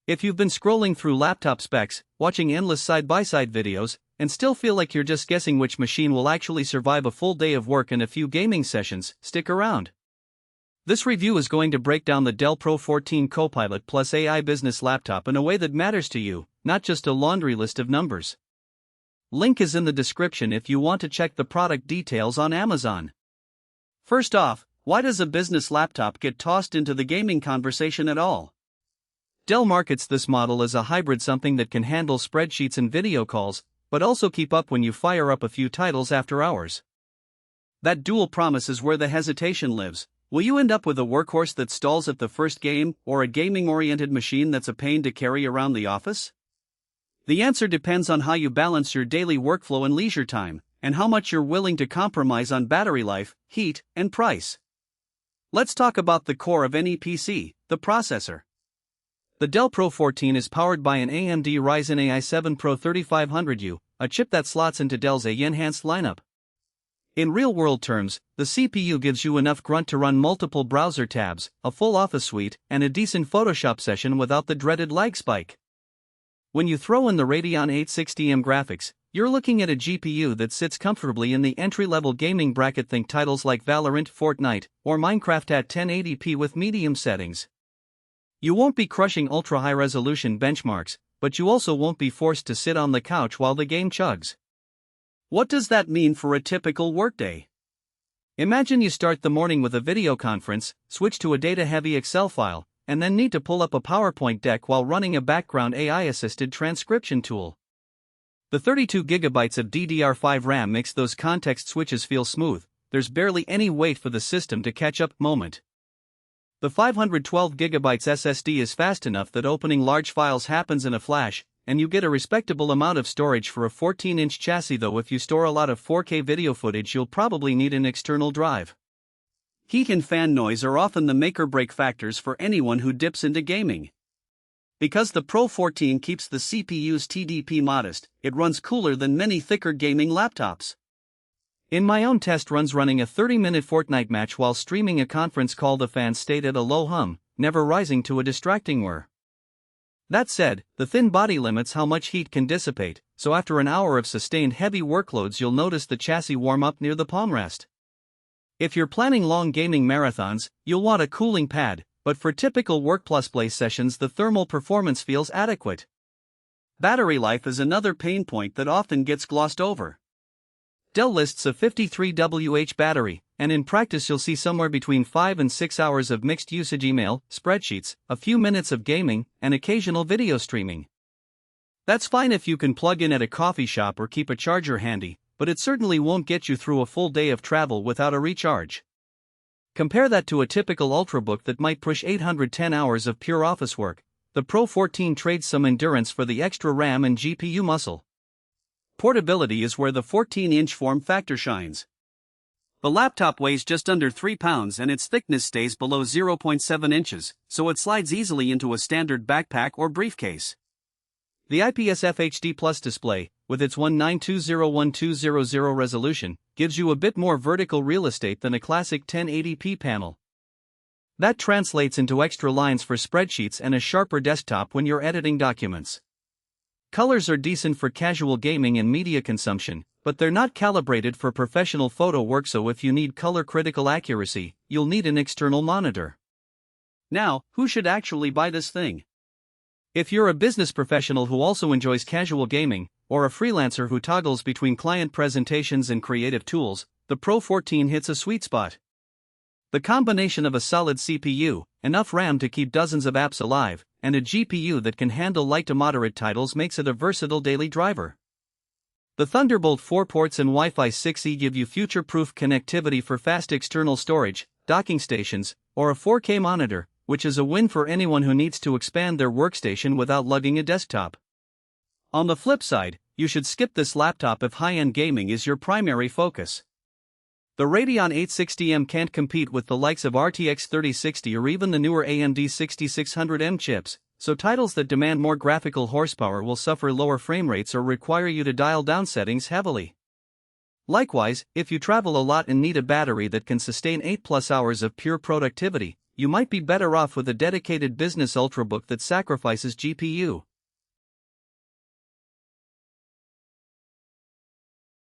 If you've been scrolling through laptop specs, watching endless side-by-side videos, and still feel like you're just guessing which machine will actually survive a full day of work and a few gaming sessions, stick around. This review is going to break down the Dell Pro 14 Copilot Plus AI business laptop in a way that matters to you, not just a laundry list of numbers. Link is in the description if you want to check the product details on Amazon. First off, why does a business laptop get tossed into the gaming conversation at all? Dell markets this model as a hybrid, something that can handle spreadsheets and video calls, but also keep up when you fire up a few titles after hours. That dual promise is where the hesitation lives. Will you end up with a workhorse that stalls at the first game, or a gaming-oriented machine that's a pain to carry around the office? The answer depends on how you balance your daily workflow and leisure time, and how much you're willing to compromise on battery life, heat, and price. Let's talk about the core of any PC, the processor. The Dell Pro 14 is powered by an AMD Ryzen AI 7 Pro 3500U, a chip that slots into Dell's AI-enhanced lineup. In real-world terms, the CPU gives you enough grunt to run multiple browser tabs, a full Office suite, and a decent Photoshop session without the dreaded lag spike. When you throw in the Radeon 860M graphics, you're looking at a GPU that sits comfortably in the entry-level gaming bracket. Think titles like Valorant, Fortnite, or Minecraft at 1080p with medium settings. You won't be crushing ultra-high-resolution benchmarks, but you also won't be forced to sit on the couch while the game chugs. What does that mean for a typical workday? Imagine you start the morning with a video conference, switch to a data-heavy Excel file, and then need to pull up a PowerPoint deck while running a background AI-assisted transcription tool. The 32GB of DDR5 RAM makes those context switches feel smooth. There's barely any wait for the system to catch up moment. The 512GB SSD is fast enough that opening large files happens in a flash, and you get a respectable amount of storage for a 14-inch chassis. Though if you store a lot of 4K video footage, you'll probably need an external drive. Heat and fan noise are often the make-or-break factors for anyone who dips into gaming. Because the Pro 14 keeps the CPU's TDP modest, it runs cooler than many thicker gaming laptops. In my own test runs running a 30-minute Fortnite match while streaming a conference call, the fans stayed at a low hum, never rising to a distracting whir. That said, the thin body limits how much heat can dissipate, so after an hour of sustained heavy workloads you'll notice the chassis warm up near the palm rest. If you're planning long gaming marathons, you'll want a cooling pad, but for typical work-plus-play sessions the thermal performance feels adequate. Battery life is another pain point that often gets glossed over. Dell lists a 53Wh battery, and in practice you'll see somewhere between 5 and 6 hours of mixed usage: email, spreadsheets, a few minutes of gaming, and occasional video streaming. That's fine if you can plug in at a coffee shop or keep a charger handy, but it certainly won't get you through a full day of travel without a recharge. Compare that to a typical Ultrabook that might push 810 hours of pure office work. The Pro 14 trades some endurance for the extra RAM and GPU muscle. Portability is where the 14-inch form factor shines. The laptop weighs just under 3 pounds and its thickness stays below 0.7 inches, so it slides easily into a standard backpack or briefcase. The IPS FHD Plus display, with its 1920x1200 resolution, gives you a bit more vertical real estate than a classic 1080p panel. That translates into extra lines for spreadsheets and a sharper desktop when you're editing documents. Colors are decent for casual gaming and media consumption, but they're not calibrated for professional photo work, so if you need color-critical accuracy, you'll need an external monitor. Now, who should actually buy this thing? If you're a business professional who also enjoys casual gaming, or a freelancer who toggles between client presentations and creative tools, the Pro 14 hits a sweet spot. The combination of a solid CPU, enough RAM to keep dozens of apps alive, and a GPU that can handle light to moderate titles makes it a versatile daily driver. The Thunderbolt 4 ports and Wi-Fi 6E give you future-proof connectivity for fast external storage, docking stations, or a 4K monitor, which is a win for anyone who needs to expand their workstation without lugging a desktop. On the flip side, you should skip this laptop if high-end gaming is your primary focus. The Radeon 860M can't compete with the likes of RTX 3060 or even the newer AMD 6600M chips, so titles that demand more graphical horsepower will suffer lower frame rates or require you to dial down settings heavily. Likewise, if you travel a lot and need a battery that can sustain 8+ hours of pure productivity, you might be better off with a dedicated business ultrabook that sacrifices GPU.